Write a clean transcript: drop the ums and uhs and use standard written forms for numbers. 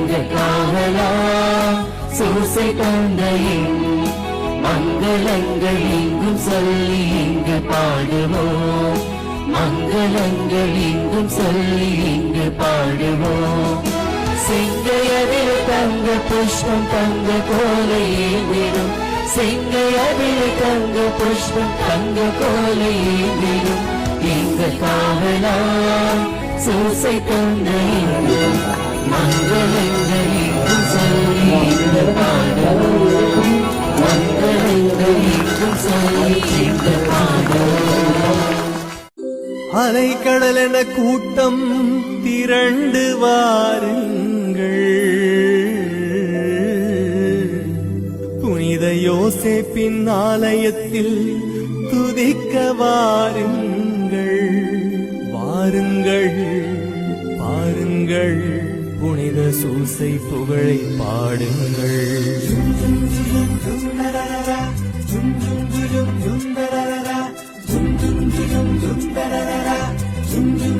எங்க காவலா சூசை தந்தையின் மங்களங்கள் எங்கும் சொல்லி இங்கு பாடுவோம். மங்களங்கள் எங்கும் சொல்லி இங்கு பாடுவோம். சிங்கையதில் தங்க புஷ்பம் தங்க கோலை ஏந்திடும். சிங்கையதில் தங்க புஷ்பம் தங்க கோலை ஏந்திடும். எங்க காவலா சூசை தந்தையின் மங்களங்கள் எங்கும் சொல்லி இங்கு பாடுவோம். மங்களங்கள் எங்கும் சொல்லி இங்கு பாடுவோம். அலைக்கடல் என கூட்டம் திரண்டு வாருங்கள். புனித யோசேப்பின் ஆலயத்தில் துதிக்க வாருங்கள். வாருங்கள் பாருங்கள் புனித சூசை புகழை பாடுங்கள். Dum